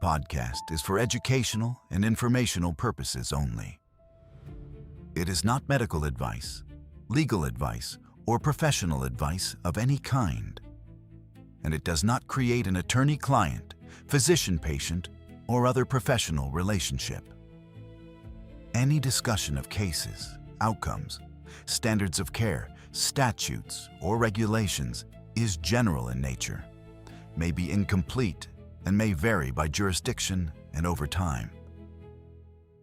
podcast is for educational and informational purposes only. It is not medical advice, legal advice, or professional advice of any kind. And it does not create an attorney-client, physician-patient, or other professional relationship. Any discussion of cases, outcomes, standards of care, statutes, or regulations is general in nature, may be incomplete, and may vary by jurisdiction and over time.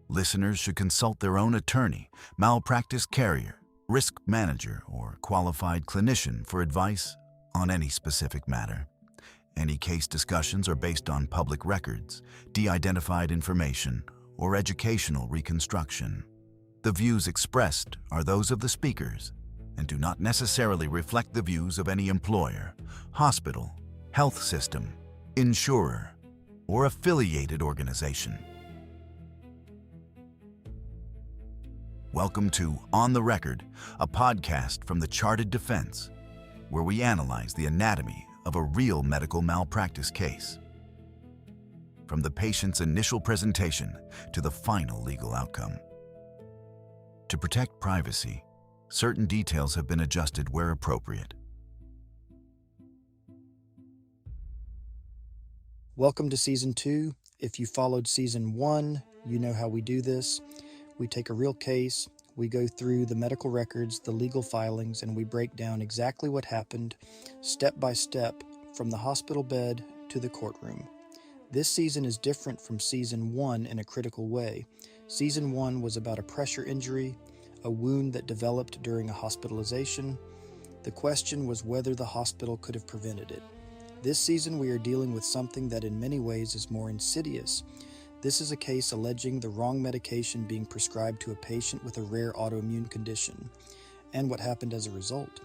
Listeners should consult their own attorney, malpractice carrier, risk manager, or qualified clinician for advice on any specific matter. Any case discussions are based on public records, de-identified information, or educational reconstruction. The views expressed are those of the speakers and do not necessarily reflect the views of any employer, hospital, health system, insurer, or affiliated organization. Welcome to On the Record, a podcast from the Chartered Defense, where we analyze the anatomy of a real medical malpractice case. From the patient's initial presentation to the final legal outcome. To protect privacy, certain details have been adjusted where appropriate. Welcome to Season 2. If you followed Season 1, you know how we do this. We take a real case, we go through the medical records, the legal filings, and we break down exactly what happened, step by step, from the hospital bed to the courtroom. This season is different from Season 1 in a critical way. Season 1 was about a pressure injury, a wound that developed during a hospitalization. The question was whether the hospital could have prevented it. This season we are dealing with something that in many ways is more insidious. This is a case alleging the wrong medication being prescribed to a patient with a rare autoimmune condition, and what happened as a result.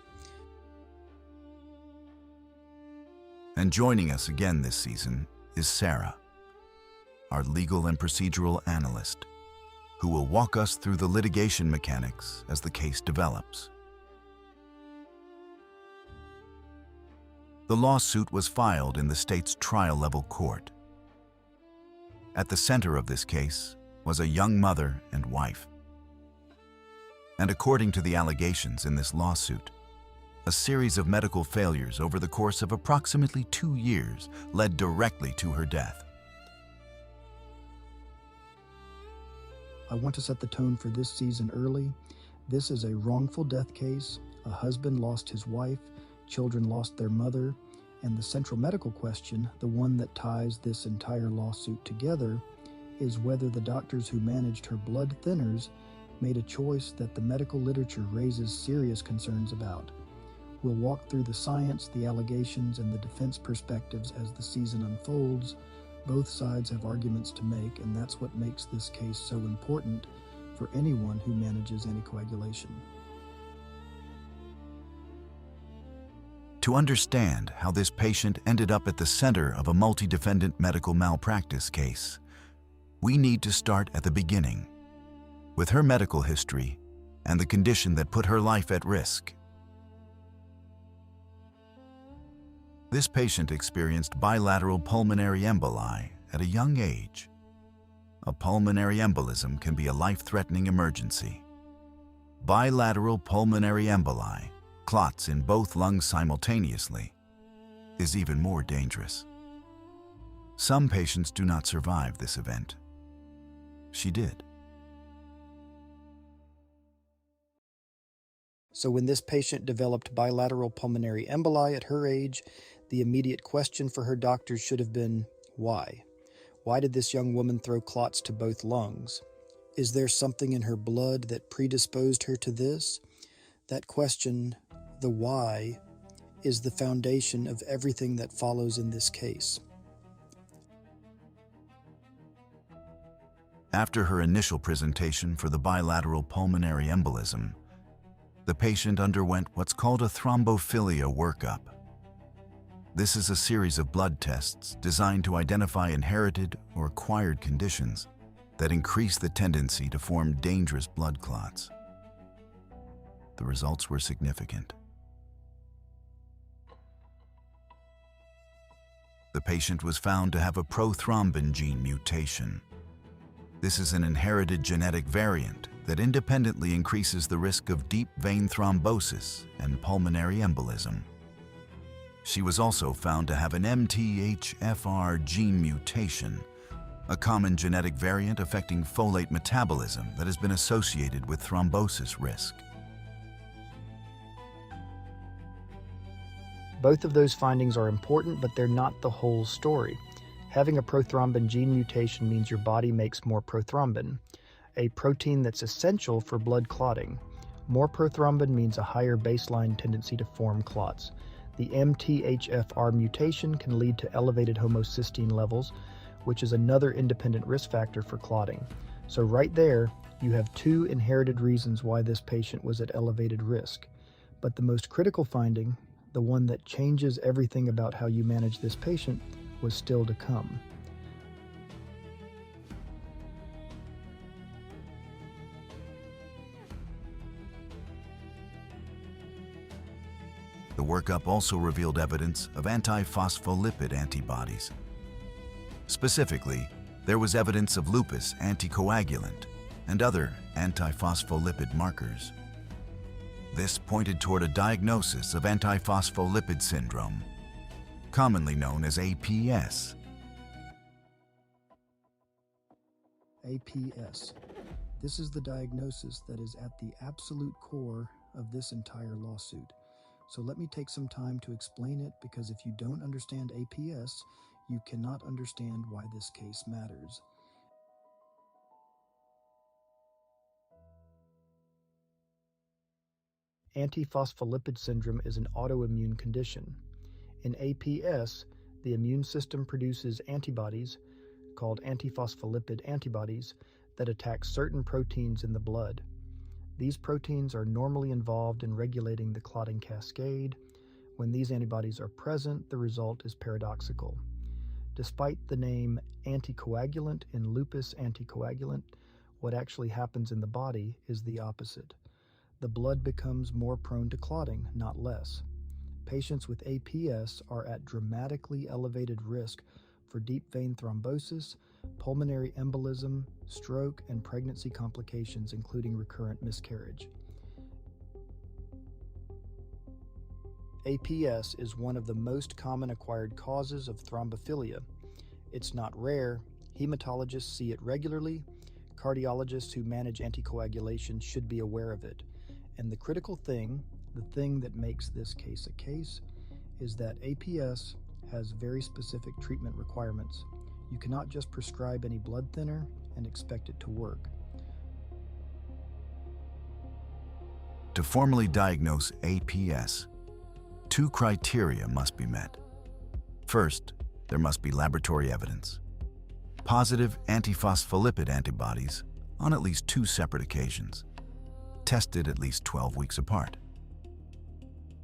And joining us again this season is Sarah, our legal and procedural analyst, who will walk us through the litigation mechanics as the case develops. The lawsuit was filed in the state's trial-level court. At the center of this case was a young mother and wife. And according to the allegations in this lawsuit, a series of medical failures over the course of approximately 2 years led directly to her death. I want to set the tone for this season early. This is a wrongful death case. A husband lost his wife, children lost their mother, and the central medical question, the one that ties this entire lawsuit together, is whether the doctors who managed her blood thinners made a choice that the medical literature raises serious concerns about. We'll walk through the science, the allegations, and the defense perspectives as the season unfolds. Both sides have arguments to make, and that's what makes this case so important for anyone who manages anticoagulation. To understand how this patient ended up at the center of a multi-defendant medical malpractice case, we need to start at the beginning, with her medical history and the condition that put her life at risk. This patient experienced bilateral pulmonary emboli at a young age. A pulmonary embolism can be a life-threatening emergency. Bilateral pulmonary emboli, clots in both lungs simultaneously, is even more dangerous. Some patients do not survive this event. She did. So when this patient developed bilateral pulmonary emboli at her age, the immediate question for her doctors should have been, why? Why did this young woman throw clots to both lungs? Is there something in her blood that predisposed her to this? That question, the why, is the foundation of everything that follows in this case. After her initial presentation for the bilateral pulmonary embolism, the patient underwent what's called a thrombophilia workup. This is a series of blood tests designed to identify inherited or acquired conditions that increase the tendency to form dangerous blood clots. The results were significant. The patient was found to have a prothrombin gene mutation. This is an inherited genetic variant that independently increases the risk of deep vein thrombosis and pulmonary embolism. She was also found to have an MTHFR gene mutation, a common genetic variant affecting folate metabolism that has been associated with thrombosis risk. Both of those findings are important, but they're not the whole story. Having a prothrombin gene mutation means your body makes more prothrombin, a protein that's essential for blood clotting. More prothrombin means a higher baseline tendency to form clots. The MTHFR mutation can lead to elevated homocysteine levels, which is another independent risk factor for clotting. So right there, you have two inherited reasons why this patient was at elevated risk. But the most critical finding, the one that changes everything about how you manage this patient, was still to come. The workup also revealed evidence of antiphospholipid antibodies. Specifically, there was evidence of lupus anticoagulant and other antiphospholipid markers. This pointed toward a diagnosis of antiphospholipid syndrome, commonly known as APS. APS. This is the diagnosis that is at the absolute core of this entire lawsuit. So let me take some time to explain it, because if you don't understand APS, you cannot understand why this case matters. Antiphospholipid syndrome is an autoimmune condition. In APS, the immune system produces antibodies, called antiphospholipid antibodies, that attack certain proteins in the blood. These proteins are normally involved in regulating the clotting cascade. When these antibodies are present, the result is paradoxical. Despite the name anticoagulant in lupus anticoagulant, what actually happens in the body is the opposite. The blood becomes more prone to clotting, not less. Patients with APS are at dramatically elevated risk for deep vein thrombosis, pulmonary embolism, stroke, and pregnancy complications, including recurrent miscarriage. APS is one of the most common acquired causes of thrombophilia. It's not rare. Hematologists see it regularly. Cardiologists who manage anticoagulation should be aware of it. And the critical thing, the thing that makes this case a case, is that APS has very specific treatment requirements. You cannot just prescribe any blood thinner and expect it to work. To formally diagnose APS, two criteria must be met. First, there must be laboratory evidence. Positive antiphospholipid antibodies on at least 2 separate occasions, tested at least 12 weeks apart.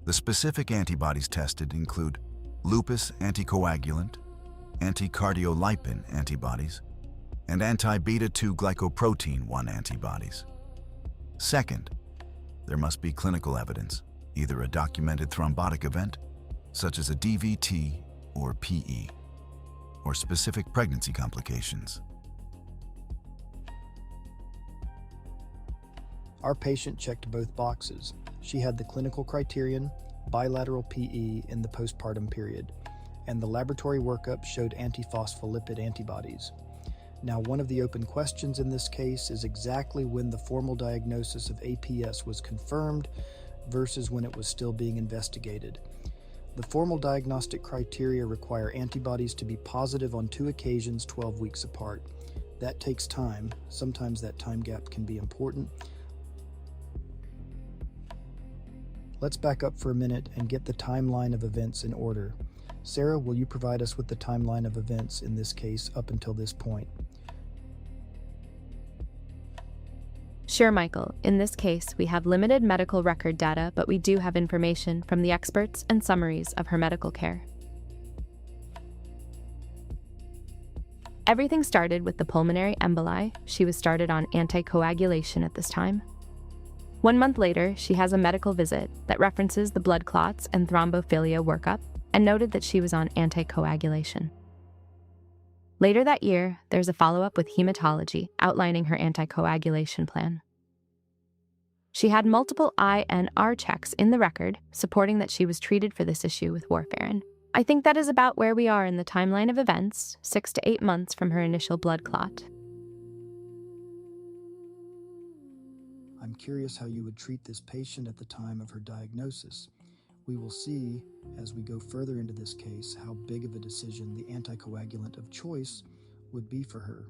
The specific antibodies tested include lupus anticoagulant, anticardiolipin antibodies, and anti-beta-2 glycoprotein 1 antibodies. Second, there must be clinical evidence, either a documented thrombotic event, such as a DVT or PE, or specific pregnancy complications. Our patient checked both boxes. She had the clinical criterion, bilateral PE in the postpartum period, and the laboratory workup showed antiphospholipid antibodies. Now, one of the open questions in this case is exactly when the formal diagnosis of APS was confirmed versus when it was still being investigated. The formal diagnostic criteria require antibodies to be positive on 2 occasions 12 weeks apart. That takes time. Sometimes that time gap can be important. Let's back up for a minute and get the timeline of events in order. Sarah, will you provide us with the timeline of events in this case up until this point? Sure, Michael. In this case, we have limited medical record data, but we do have information from the experts and summaries of her medical care. Everything started with the pulmonary emboli. She was started on anticoagulation at this time. 1 month later, she has a medical visit that references the blood clots and thrombophilia workup. and noted that she was on anticoagulation. Later that year, there's a follow-up with hematology outlining her anticoagulation plan. She had multiple INR checks in the record, supporting that she was treated for this issue with warfarin. I think that is about where we are in the timeline of events, 6 to 8 months from her initial blood clot. I'm curious how you would treat this patient at the time of her diagnosis. We will see, as we go further into this case, how big of a decision the anticoagulant of choice would be for her.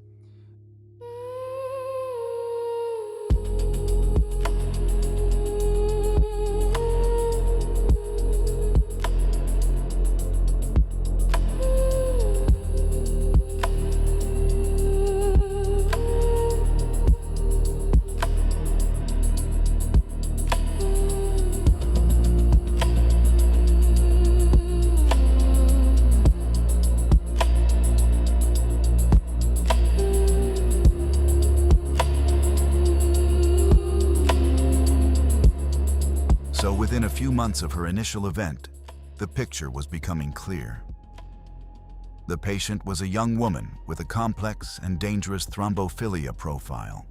So within a few months of her initial event, the picture was becoming clear. The patient was a young woman with a complex and dangerous thrombophilia profile.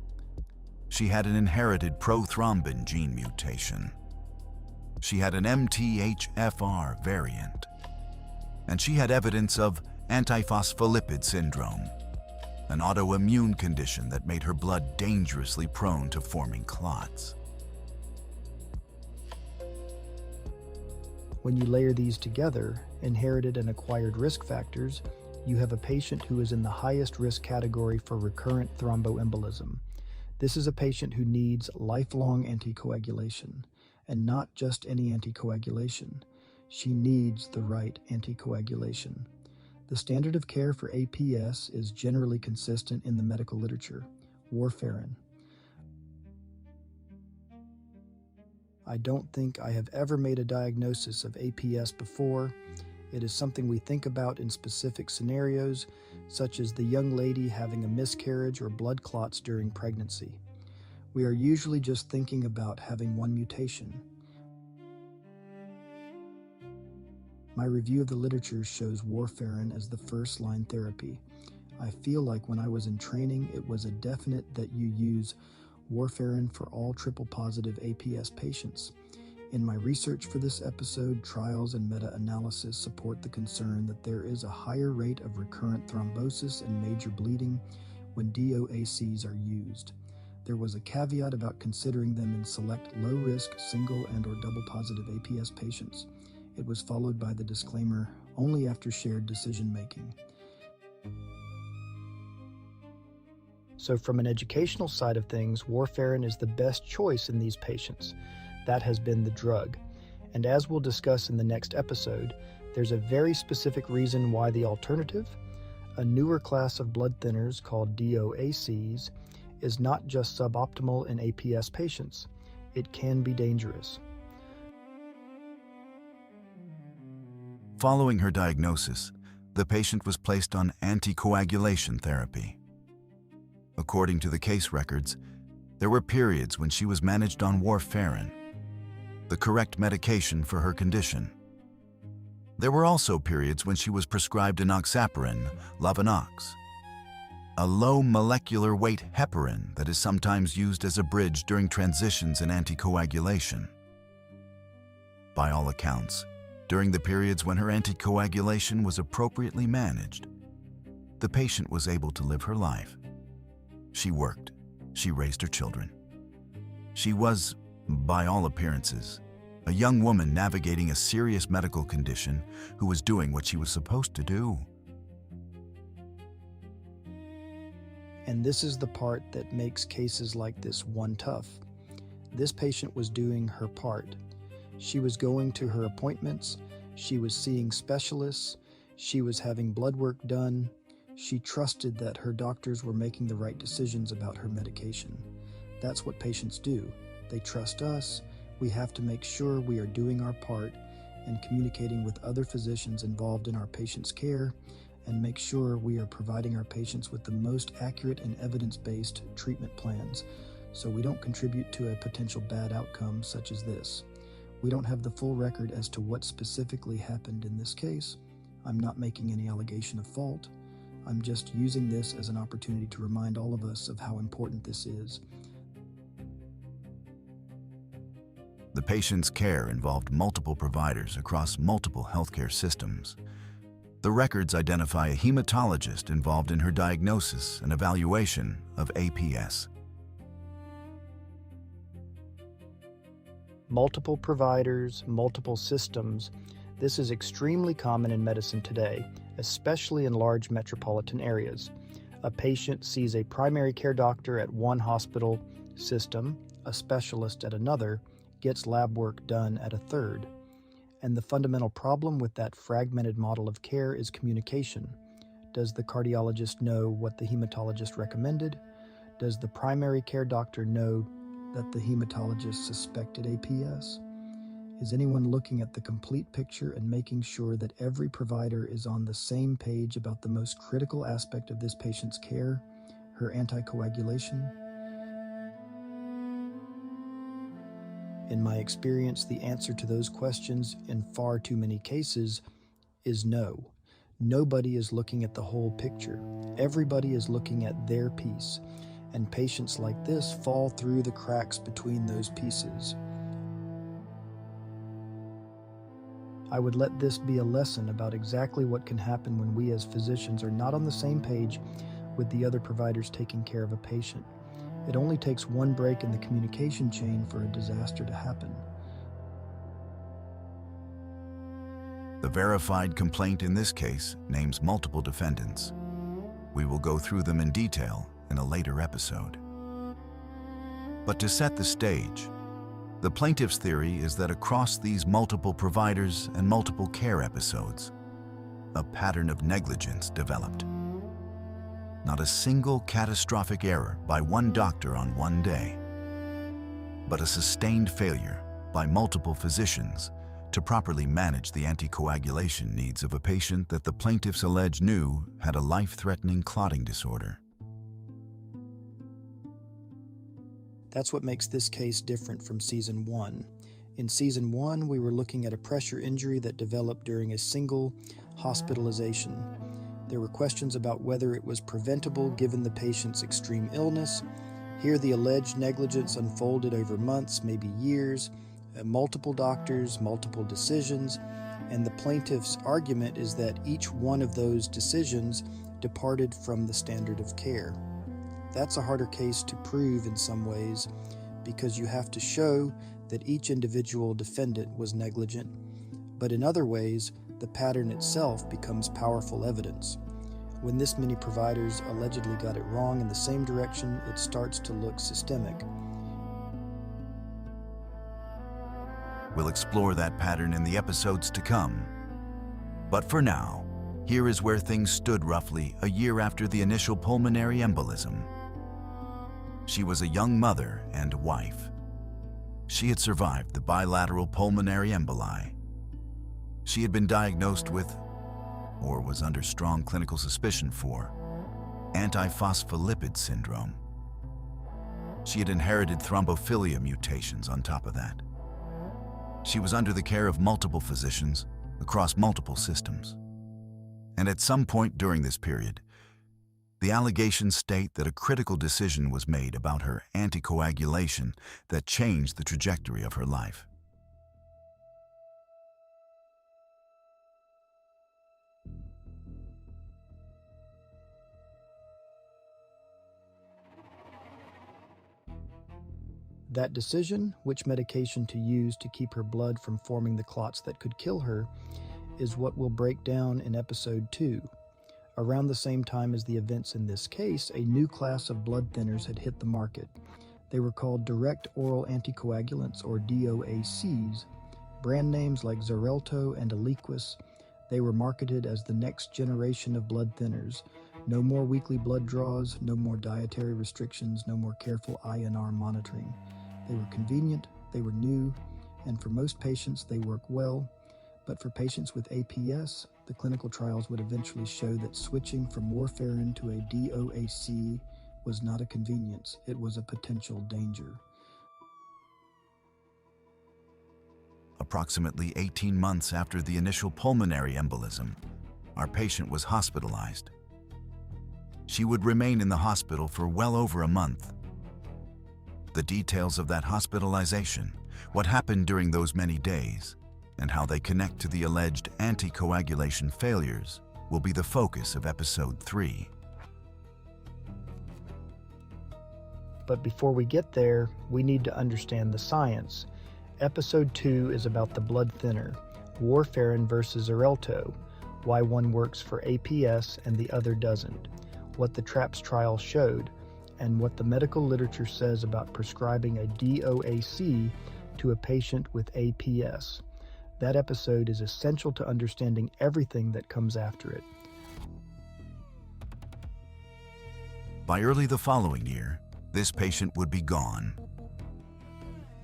She had an inherited prothrombin gene mutation. She had an MTHFR variant. And she had evidence of antiphospholipid syndrome, an autoimmune condition that made her blood dangerously prone to forming clots. When you layer these together, inherited and acquired risk factors, you have a patient who is in the highest risk category for recurrent thromboembolism. This is a patient who needs lifelong anticoagulation, and not just any anticoagulation. She needs the right anticoagulation. The standard of care for APS is generally consistent in the medical literature, warfarin. I don't think I have ever made a diagnosis of APS before. It is something we think about in specific scenarios, such as the young lady having a miscarriage or blood clots during pregnancy. We are usually just thinking about having one mutation. My review of the literature shows warfarin as the first-line therapy. I feel like when I was in training, it was a definite that you use warfarin for all triple-positive APS patients. In my research for this episode, trials and meta-analysis support the concern that there is a higher rate of recurrent thrombosis and major bleeding when DOACs are used. There was a caveat about considering them in select low-risk single and or double-positive APS patients. It was followed by the disclaimer, only after shared decision-making. So from an educational side of things, warfarin is the best choice in these patients. That has been the drug. And as we'll discuss in the next episode, there's a very specific reason why the alternative, a newer class of blood thinners called DOACs, is not just suboptimal in APS patients. It can be dangerous. Following her diagnosis, the patient was placed on anticoagulation therapy. According to the case records, there were periods when she was managed on warfarin, the correct medication for her condition. There were also periods when she was prescribed enoxaparin, Lovenox, a low molecular weight heparin that is sometimes used as a bridge during transitions in anticoagulation. By all accounts, during the periods when her anticoagulation was appropriately managed, the patient was able to live her life. She worked. She raised her children. She was, by all appearances, a young woman navigating a serious medical condition who was doing what she was supposed to do. And this is the part that makes cases like this one tough. This patient was doing her part. She was going to her appointments. She was seeing specialists. She was having blood work done. She trusted that her doctors were making the right decisions about her medication. That's what patients do. They trust us. We have to make sure we are doing our part and communicating with other physicians involved in our patient's care, and make sure we are providing our patients with the most accurate and evidence-based treatment plans so we don't contribute to a potential bad outcome such as this. We don't have the full record as to what specifically happened in this case. I'm not making any allegation of fault. I'm just using this as an opportunity to remind all of us of how important this is. The patient's care involved multiple providers across multiple healthcare systems. The records identify a hematologist involved in her diagnosis and evaluation of APS. Multiple providers, multiple systems. This is extremely common in medicine today, especially in large metropolitan areas. A patient sees a primary care doctor at one hospital system, a specialist at another, gets lab work done at a third. And the fundamental problem with that fragmented model of care is communication. Does the cardiologist know what the hematologist recommended? Does the primary care doctor know that the hematologist suspected APS? Is anyone looking at the complete picture and making sure that every provider is on the same page about the most critical aspect of this patient's care, her anticoagulation? In my experience, the answer to those questions in far too many cases is no. Nobody is looking at the whole picture. Everybody is looking at their piece, and patients like this fall through the cracks between those pieces. I would let this be a lesson about exactly what can happen when we as physicians are not on the same page with the other providers taking care of a patient. It only takes one break in the communication chain for a disaster to happen. The verified complaint in this case names multiple defendants. We will go through them in detail in a later episode. But to set the stage, the plaintiff's theory is that across these multiple providers and multiple care episodes, a pattern of negligence developed. Not a single catastrophic error by one doctor on one day, but a sustained failure by multiple physicians to properly manage the anticoagulation needs of a patient that the plaintiffs allege knew had a life-threatening clotting disorder. That's what makes this case different from Season 1. In Season 1, we were looking at a pressure injury that developed during a single hospitalization. There were questions about whether it was preventable given the patient's extreme illness. Here, the alleged negligence unfolded over months, maybe years, multiple doctors, multiple decisions, and the plaintiff's argument is that each one of those decisions departed from the standard of care. That's a harder case to prove in some ways because you have to show that each individual defendant was negligent, but in other ways, the pattern itself becomes powerful evidence. When this many providers allegedly got it wrong in the same direction, it starts to look systemic. We'll explore that pattern in the episodes to come. But for now, here is where things stood roughly a year after the initial pulmonary embolism. She was a young mother and wife. She had survived the bilateral pulmonary emboli. She had been diagnosed with, or was under strong clinical suspicion for, antiphospholipid syndrome. She had inherited thrombophilia mutations on top of that. She was under the care of multiple physicians across multiple systems. And at some point during this period, the allegations state that a critical decision was made about her anticoagulation that changed the trajectory of her life. That decision, which medication to use to keep her blood from forming the clots that could kill her, is what we'll break down in Episode 2. Around the same time as the events in this case, a new class of blood thinners had hit the market. They were called direct oral anticoagulants, or DOACs. Brand names like Xarelto and Eliquis, they were marketed as the next generation of blood thinners. No more weekly blood draws, no more dietary restrictions, no more careful INR monitoring. They were convenient, they were new, and for most patients they work well. But for patients with APS, the clinical trials would eventually show that switching from warfarin to a DOAC was not a convenience, it was a potential danger. approximately 18 months after the initial pulmonary embolism, our patient was hospitalized. She would remain in the hospital for well over a month. The details of that hospitalization, what happened during those many days, and how they connect to the alleged anticoagulation failures will be the focus of episode 3. But before we get there, we need to understand the science. Episode 2 is about the blood thinner, warfarin versus Xarelto, why one works for APS and the other doesn't, what the TRAPS trial showed, and what the medical literature says about prescribing a DOAC to a patient with APS. That episode is essential to understanding everything that comes after it. By early the following year, this patient would be gone.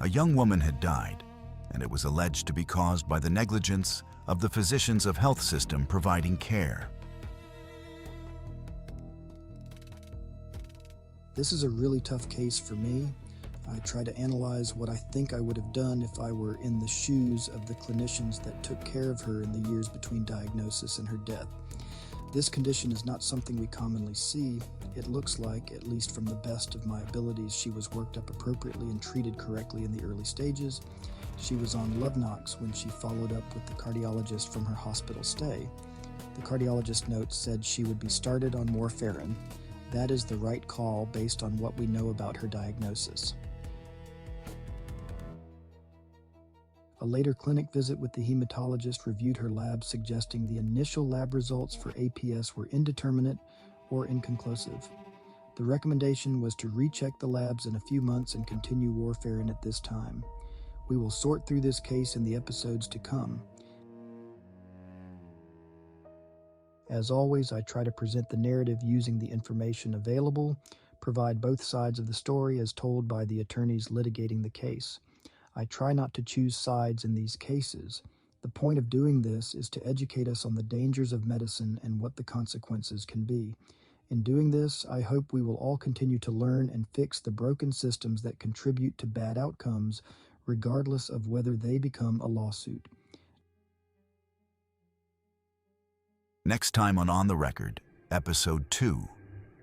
A young woman had died, and it was alleged to be caused by the negligence of the physicians of health system providing care. This is a really tough case for me. I try to analyze what I think I would have done if I were in the shoes of the clinicians that took care of her in the years between diagnosis and her death. This condition is not something we commonly see. It looks like, at least from the best of my abilities, she was worked up appropriately and treated correctly in the early stages. She was on Love Knocks when she followed up with the cardiologist from her hospital stay. The cardiologist note said she would be started on warfarin. That is the right call based on what we know about her diagnosis. A later clinic visit with the hematologist reviewed her labs, suggesting the initial lab results for APS were indeterminate or inconclusive. The recommendation was to recheck the labs in a few months and continue warfarin at this time. We will sort through this case in the episodes to come. As always, I try to present the narrative using the information available, provide both sides of the story as told by the attorneys litigating the case. I try not to choose sides in these cases. The point of doing this is to educate us on the dangers of medicine and what the consequences can be. In doing this, I hope we will all continue to learn and fix the broken systems that contribute to bad outcomes, regardless of whether they become a lawsuit. Next time on the Record, Episode 2,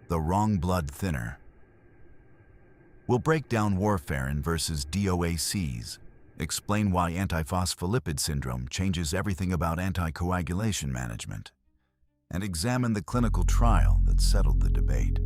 The Wrong Blood Thinner. We'll break down warfarin versus DOACs, explain why antiphospholipid syndrome changes everything about anticoagulation management, and examine the clinical trial that settled the debate.